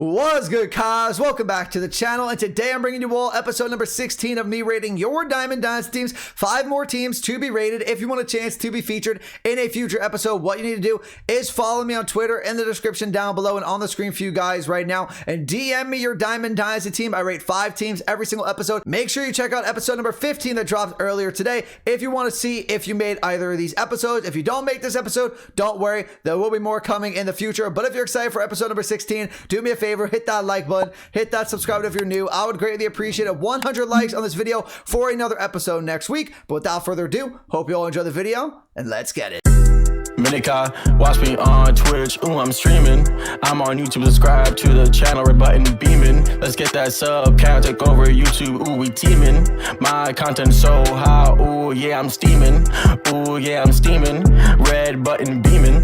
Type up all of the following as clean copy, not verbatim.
What's good, guys? Welcome back to the channel, and today I'm bringing you all episode number 16 of me rating your Diamond Dynasty teams. 5 more teams to be rated. If you want a chance to be featured in a future episode, what you need to do is follow me on Twitter in the description down below and on the screen for you guys right now, and DM me your Diamond Dynasty team. I rate 5 teams every single episode. Make sure you check out episode number 15 that dropped earlier today if you want to see if you made either of these episodes. If you don't make this episode, don't worry, there will be more coming in the future. But if you're excited for episode number 16, do me a favor, hit that like button, hit that subscribe if you're new. I would greatly appreciate it. 100 likes on this video for another episode next week. But without further ado, hope you all enjoy the video, and let's get it. Minika, watch me on Twitch, ooh, I'm streaming. I'm on YouTube, subscribe to the channel, red button beaming. Let's get that sub count, take over YouTube, ooh, we teaming. My content so hot, ooh, yeah, I'm steaming. Ooh, yeah, I'm steaming. Red button beaming.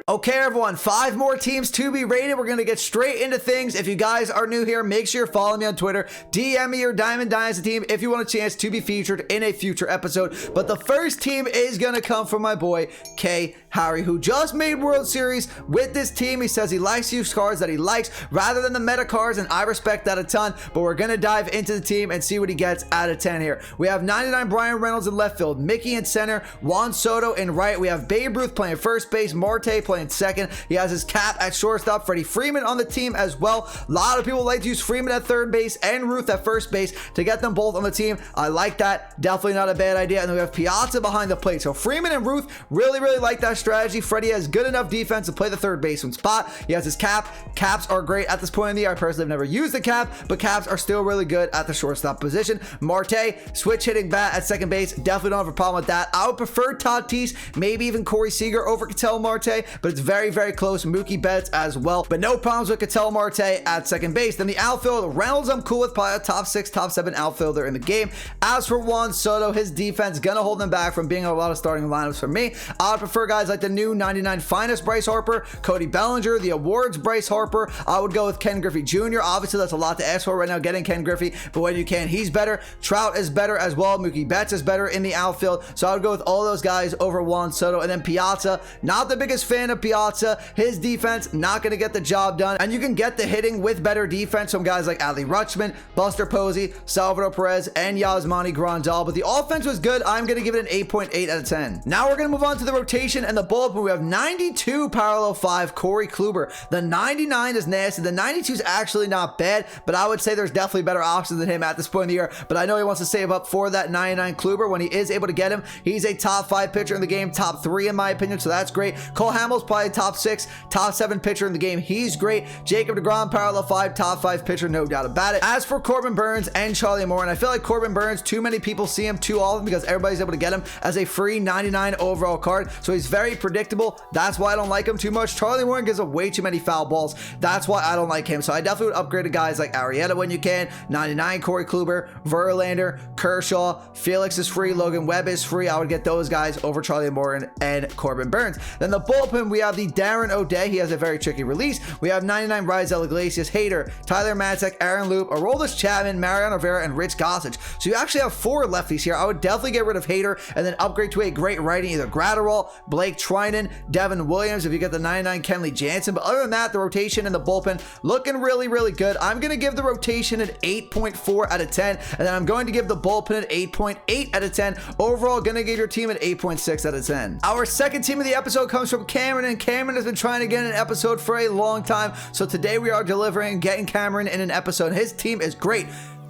Okay, everyone, 5 more teams to be rated. We're going to get straight into things. If you guys are new here, make sure you're following me on Twitter. DM me your Diamond Dynasty team if you want a chance to be featured in a future episode. But the first team is going to come from my boy, K. Harry, who just made World Series with this team. He says he likes to use cards that he likes rather than the meta cards, and I respect that a ton. But we're going to dive into the team and see what he gets out of 10 here. We have 99 Brian Reynolds in left field, Mickey in center, Juan Soto in right. We have Babe Ruth playing first base, Marte playing second. He has his cap at shortstop. Freddie Freeman on the team as well. A lot of people like to use Freeman at third base and Ruth at first base to get them both on the team. I like that. Definitely not a bad idea. And then we have Piazza behind the plate. So Freeman and Ruth really like that strategy. Freddie has good enough defense to play the third baseman spot. He has his cap. Caps are great at this point in the year. I personally have never used the cap, but caps are still really good at the shortstop position. Marte, switch hitting bat at second base. Definitely don't have a problem with that. I would prefer Tatis, maybe even Corey Seager over Ketel Marte, but it's very close. Mookie Betts as well, but no problems with Ketel Marte at second base. Then the outfield, Reynolds I'm cool with, probably a top 6, top 7 outfielder in the game. As for Juan Soto, his defense gonna hold them back from being a lot of starting lineups for me. I would prefer guys like the new 99 finest Bryce Harper, Cody Bellinger, the awards Bryce Harper. I would go with Ken Griffey Jr. Obviously, that's a lot to ask for right now, getting Ken Griffey, but when you can, he's better. Trout is better as well. Mookie Betts is better in the outfield, so I would go with all those guys over Juan Soto. And then Piazza, not the biggest fan of Piazza. His defense not going to get the job done, and you can get the hitting with better defense from guys like Adley Rutschman, Buster Posey, Salvador Perez, and Yasmani Grandal. But the offense was good. I'm going to give it an 8.8 out of 10. Now we're going to move on to the rotation and the bullpen. We have 92 parallel 5 Corey Kluber. The 99 is nasty. The 92 is actually not bad, but I would say there's definitely better options than him at this point in the year. But I know he wants to save up for that 99 Kluber when he is able to get him. He's a top 5 pitcher in the game, top 3 in my opinion, so that's great. Cole Hamels probably top 6, top 7 pitcher in the game. He's great. Jacob deGrom, parallel 5, top 5 pitcher, no doubt about it. As for Corbin Burnes and Charlie Morton, I feel like Corbin Burnes, too many people see him too often because everybody's able to get him as a free 99 overall card. So he's very predictable. That's why I don't like him too much. Charlie Morton gives up way too many foul balls. That's why I don't like him. So I definitely would upgrade to guys like Arrieta when you can. 99 Corey Kluber, Verlander, Kershaw, Felix is free, Logan Webb is free. I would get those guys over Charlie Morton and Corbin Burnes. Then the bullpen, we have the Darren O'Day. He has a very tricky release. We have 99 Raisel Iglesias, Hader, Tyler Matzek, Aaron Loop, Aroldis Chapman, Mariano Rivera, and Rich Gossage. So you actually have 4 lefties here. I would definitely get rid of Hader and then upgrade to a great righty, either Gratterall, Blake Trinan, Devin Williams if you get the 99 Kenley Jansen. But other than that, the rotation and the bullpen looking really good. I'm going to give the rotation an 8.4 out of 10, and then I'm going to give the bullpen an 8.8 out of 10. Overall, going to give your team an 8.6 out of 10. Our second team of the episode comes from Cameron, and Cameron has been trying to get an episode for a long time, so today we are delivering, getting Cameron in an episode. His team is great.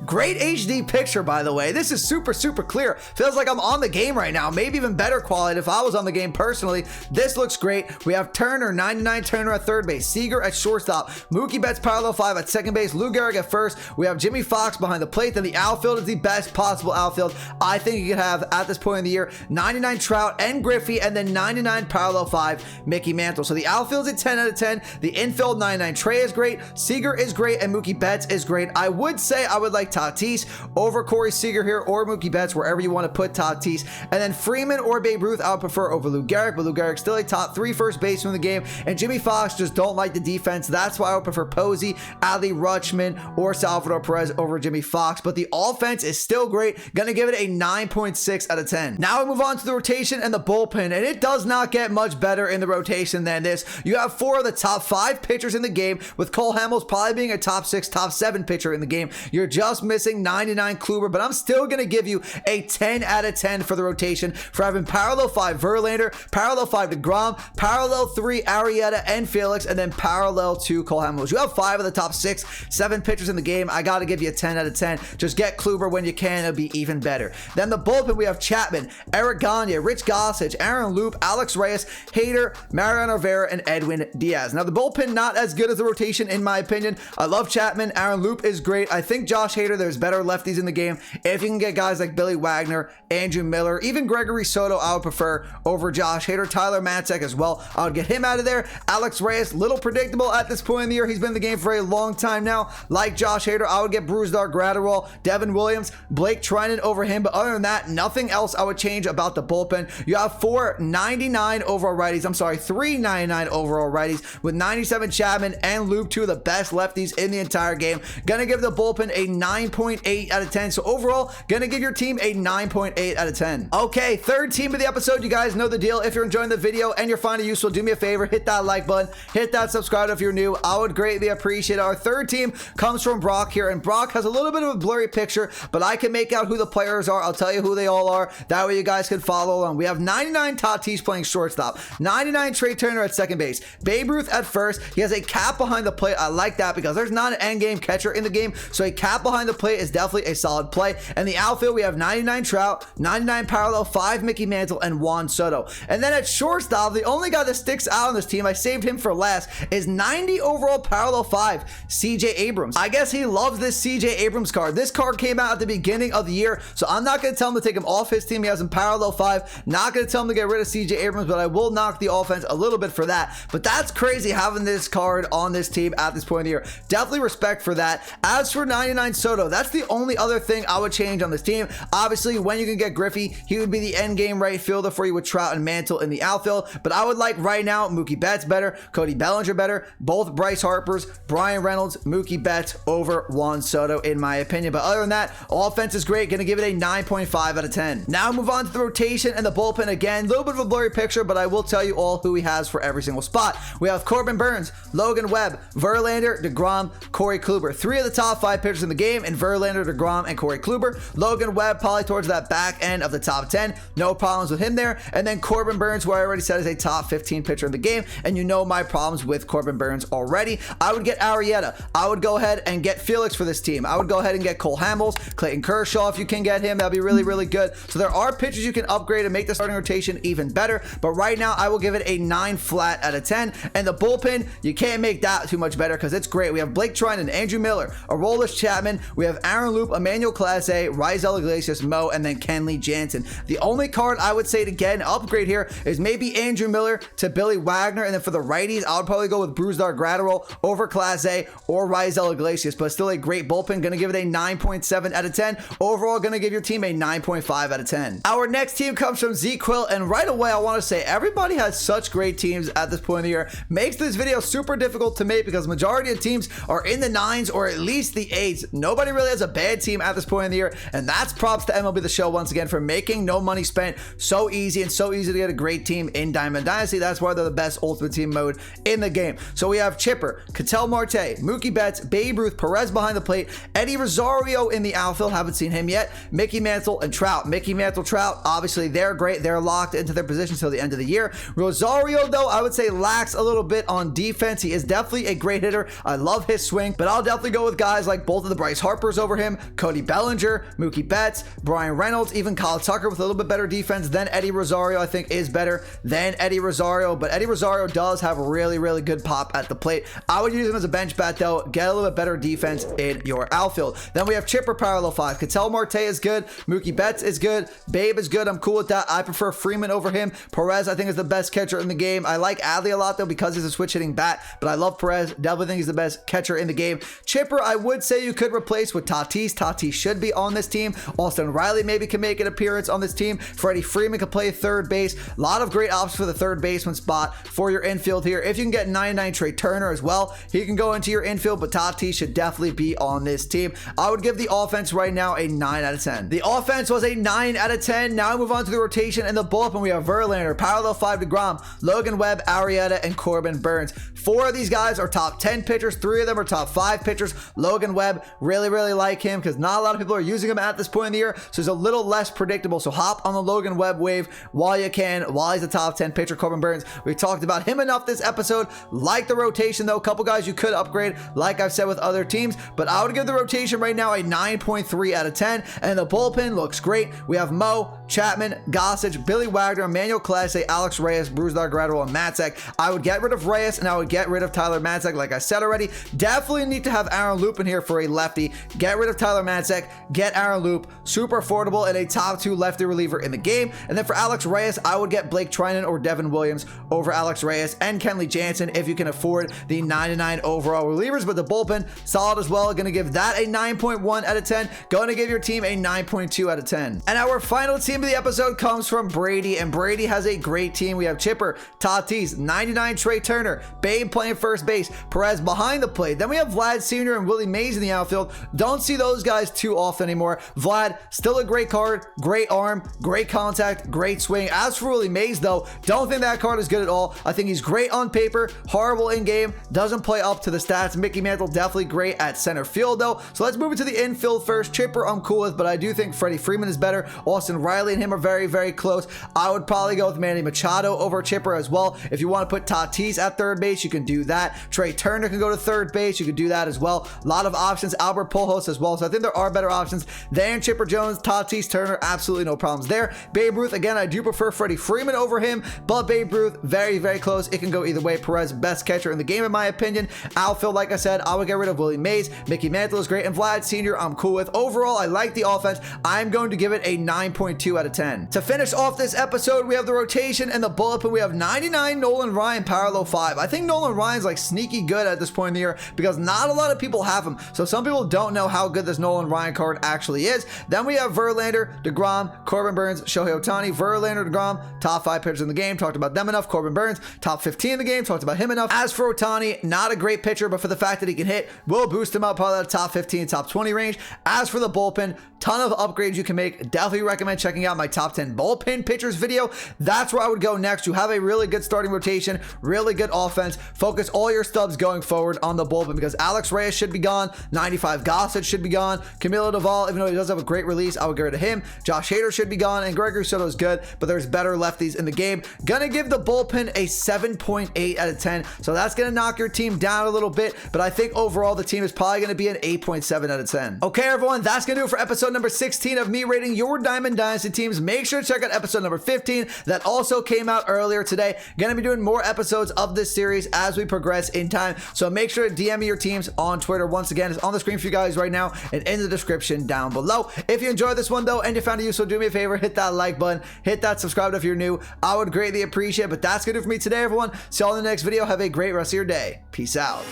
Great HD picture, by the way. This is super clear. Feels like I'm on the game right now. Maybe even better quality if I was on the game personally. This looks great. We have Turner, 99 Turner at third base, Seager at shortstop, Mookie Betts parallel 5 at second base, Lou Gehrig at first. We have Jimmy Fox behind the plate. Then the outfield is the best possible outfield I think you could have at this point in the year. 99 Trout and Griffey, and then 99 parallel 5 Mickey Mantle. So the outfield's a 10 out of 10. The infield, 99 Trey is great, Seager is great, and Mookie Betts is great. I would say I would like Tatis over Corey Seager here, or Mookie Betts, wherever you want to put Tatis. And then Freeman or Babe Ruth, I would prefer over Lou Gehrig, but Lou Gehrig's still a top 3 first baseman in the game. And Jimmy Fox just don't like the defense. That's why I would prefer Posey, Adley Rutschman, or Salvador Perez over Jimmy Fox. But the offense is still great. Gonna give it a 9.6 out of 10. Now we move on to the rotation and the bullpen, and it does not get much better in the rotation than this. You have 4 of the top 5 pitchers in the game, with Cole Hamels probably being a top 6, top 7 pitcher in the game. You're just missing 99 Kluber, but I'm still going to give you a 10 out of 10 for the rotation for having parallel 5 Verlander, parallel 5 DeGrom, parallel 3 Arrieta and Felix, and then parallel 2 Cole Hamels. You have 5 of the top 6, 7 pitchers in the game. I got to give you a 10 out of 10. Just get Kluber when you can. It'll be even better. Then the bullpen, we have Chapman, Eric Gagne, Rich Gossage, Aaron Loop, Alex Reyes, Hader, Mariano Rivera, and Edwin Diaz. Now the bullpen, not as good as the rotation in my opinion. I love Chapman. Aaron Loop is great. I think Josh Hader, there's better lefties in the game. If you can get guys like Billy Wagner, Andrew Miller, even Gregory Soto, I would prefer over Josh Hader. Tyler Matzek as well. I would get him out of there. Alex Reyes, little predictable at this point in the year. He's been in the game for a long time now. Like Josh Hader, I would get Brusdar Graterol, Devin Williams, Blake Trinan over him. But other than that, nothing else I would change about the bullpen. You have 499 overall righties. I'm sorry, 399 overall righties with 97 Chapman and Loop, 2 of the best lefties in the entire game. Gonna give the bullpen a 9.8 out of 10. So overall, gonna give your team a 9.8 out of 10. Okay, third team of the episode. You guys know the deal. If you're enjoying the video and you're finding it useful, do me a favor, hit that like button, hit that subscribe if you're new. I would greatly appreciate it. Our third team comes from Brock here, and Brock has a little bit of a blurry picture, but I can make out who the players are. I'll tell you who they all are. That way you guys can follow along. We have 99 Tatis playing shortstop, 99 Trey Turner at second base, Babe Ruth at first. He has a cap behind the plate. I like that because there's not an end game catcher in the game, so a cap behind the plate is definitely a solid play. And the outfield, we have 99 Trout, 99 parallel 5 Mickey Mantle, and Juan Soto. And then at shortstop, the only guy that sticks out on this team, I saved him for last, is 90 overall parallel 5 CJ Abrams. I guess he loves this CJ Abrams card. This card came out at the beginning of the year, so I'm not going to tell him to take him off his team. He has him parallel 5. Not going to tell him to get rid of CJ Abrams, but I will knock the offense a little bit for that. But that's crazy having this card on this team at this point in the year. Definitely respect for that. As for 99 Soto, that's the only other thing I would change on this team. Obviously, when you can get Griffey, he would be the end game right fielder for you with Trout and Mantle in the outfield. But I would like right now Mookie Betts better, Cody Bellinger better, both Bryce Harpers, Brian Reynolds, Mookie Betts over Juan Soto in my opinion. But other than that, offense is great. Gonna give it a 9.5 out of 10. Now move on to the rotation and the bullpen again. A little bit of a blurry picture, but I will tell you all who he has for every single spot. We have Corbin Burns, Logan Webb, Verlander, DeGrom, Corey Kluber. 3 of the top 5 pitchers in the game in Verlander, DeGrom, and Corey Kluber. Logan Webb probably towards that back end of the top 10. No problems with him there. And then Corbin Burns, who I already said is a top 15 pitcher in the game. And you know my problems with Corbin Burns already. I would get Arrieta. I would go ahead and get Felix for this team. I would go ahead and get Cole Hamels, Clayton Kershaw if you can get him. That'd be really, really good. So there are pitchers you can upgrade and make the starting rotation even better. But right now, I will give it a 9 flat out of 10. And the bullpen, you can't make that too much better because it's great. We have Blake Trinan, Andrew Miller, Aroldis Chapman. We have Aaron Loop, Emmanuel Clase, Raisel Iglesias, Mo, and then Kenley Jansen. The only card I would say to get an upgrade here is maybe Andrew Miller to Billy Wagner. And then for the righties, I would probably go with Brusdar Graterol over Clase or Raisel Iglesias. But still a great bullpen. Going to give it a 9.7 out of 10. Overall, going to give your team a 9.5 out of 10. Our next team comes from Z-Quilt. And right away, I want to say everybody has such great teams at this point in the year. Makes this video super difficult to make because majority of teams are in the 9s or at least the 8s. Nobody really has a bad team at this point in the year. And that's props to MLB The Show once again for making no money spent so easy and so easy to get a great team in Diamond Dynasty. That's why they're the best ultimate team mode in the game. So we have Chipper, Ketel Marte, Mookie Betts, Babe Ruth, Perez behind the plate, Eddie Rosario in the outfield. Haven't seen him yet. Mickey Mantle and Trout. Mickey Mantle, Trout, obviously they're great. They're locked into their positions till the end of the year. Rosario, though, I would say lacks a little bit on defense. He is definitely a great hitter. I love his swing, but I'll definitely go with guys like both of the Bryce Harpers over him, Cody Bellinger, Mookie Betts, Brian Reynolds, even Kyle Tucker with a little bit better defense than Eddie Rosario. I think is better than Eddie Rosario, but Eddie Rosario does have really, really good pop at the plate. I would use him as a bench bat though. Get a little bit better defense in your outfield. Then we have Chipper parallel 5. Ketel Marte is good. Mookie Betts is good. Babe is good. I'm cool with that. I prefer Freeman over him. Perez I think is the best catcher in the game. I like Adley a lot though because he's a switch hitting bat, but I love Perez. Definitely think he's the best catcher in the game. Chipper, I would say you could replace place with Tatis. Tatis should be on this team. Austin Riley maybe can make an appearance on this team. Freddie Freeman can play third base. A lot of great options for the third baseman spot for your infield here. If you can get 99 Trey Turner as well, he can go into your infield, but Tatis should definitely be on this team. I would give the offense right now a 9 out of 10. The offense was a 9 out of 10. Now we move on to the rotation and the bullpen. We have Verlander, parallel 5 DeGrom, Logan Webb, Arrieta, and Corbin Burns. 4 of these guys are top 10 pitchers. 3 of them are top 5 pitchers. Logan Webb, really like him because not a lot of people are using him at this point in the year, so he's a little less predictable. So hop on the Logan Webb wave while you can, while he's a top 10 pitcher. Corbin Burns, we talked about him enough this episode. Like the rotation though, a couple guys you could upgrade like I've said with other teams, but I would give the rotation right now a 9.3 out of 10. And the bullpen looks great. We have Mo, Chapman, Gossage, Billy Wagner, Emmanuel Clase, Alex Reyes, Brusdar Gradual, and Matzek. I would get rid of Reyes and I would get rid of Tyler Matzek. Like I said already, definitely need to have Aaron Loop in here for a lefty. Get rid of Tyler Matzek, get Aaron Loop, super affordable and a top 2 lefty reliever in the game. And then for Alex Reyes, I would get Blake Trinan or Devin Williams over Alex Reyes and Kenley Jansen if you can afford the 99 overall relievers. But the bullpen, solid as well. Gonna give that a 9.1 out of 10. Going to give your team a 9.2 out of 10. And our final team of the episode comes from Brady, and Brady has a great team. We have Chipper, Tatis, 99 Trey Turner, Babe playing first base, Perez behind the plate. Then we have Vlad Sr. and Willie Mays in the outfield. Don't see those guys too often anymore. Vlad, still a great card, great arm, great contact, great swing. As for Willie Mays though, don't think that card is good at all. I think he's great on paper, horrible in game, doesn't play up to the stats. Mickey Mantle definitely great at center field though. So let's move into the infield first. Chipper I'm cool with, but I do think Freddie Freeman is better. Austin Riley and him are very close. I would probably go with Manny Machado over Chipper as well. If you want to put Tatis at third base, you can do that. Trey Turner can go to third base. You can do that as well. A lot of options. Albert Pujols as well. So I think there are better options than Chipper Jones, Tatis, Turner. Absolutely no problems there. Babe Ruth, again, I do prefer Freddie Freeman over him, but Babe Ruth, very close. It can go either way. Perez, best catcher in the game in my opinion. Outfield, like I said, I would get rid of Willie Mays. Mickey Mantle is great, and Vlad Sr. I'm cool with. Overall, I like the offense. I'm going to give it a 9.2 out of 10. To finish off this episode, we have the rotation and the bullpen. We have 99 Nolan Ryan, parallel 5. I think Nolan Ryan's like sneaky good at this point in the year because not a lot of people have him. So some people don't know how good this Nolan Ryan card actually is. Then we have Verlander, DeGrom, Corbin Burns, Shohei Ohtani. Verlander, DeGrom, top 5 pitchers in the game. Talked about them enough. Corbin Burns, top 15 in the game. Talked about him enough. As for Ohtani, not a great pitcher, but for the fact that he can hit, will boost him up probably the top 15, top 20 range. As for the bullpen, ton of upgrades you can make. Definitely recommend checking out my top 10 bullpen pitchers video. That's where I would go next. You have a really good starting rotation, really good offense. Focus all your stubs going forward on the bullpen because Alex Reyes should be gone. 95 Gossage should be gone. Camilo Doval, even though he does have a great release, I would get rid of him. Josh Hader should be gone, and Gregory Soto is good, but there's better lefties in the game. Gonna give the bullpen a 7.8 out of 10. So that's gonna knock your team down a little bit, but I think overall the team is probably gonna be an 8.7 out of 10. Okay, everyone, that's gonna do it for episode number 16 of me rating your Diamond Dynasty teams. Make sure to check out episode number 15 that also came out earlier today. Gonna be doing more episodes of this series as we progress in time, so make sure to DM me your teams on Twitter. Once again, it's on the screen for you guys right now and in the description down below. If you enjoyed this one though and you found it useful, do me a favor, hit that like button, hit that subscribe if you're new. I would greatly appreciate it. But that's gonna do it for me today, everyone. See y'all in the next video. Have a great rest of your day. Peace out.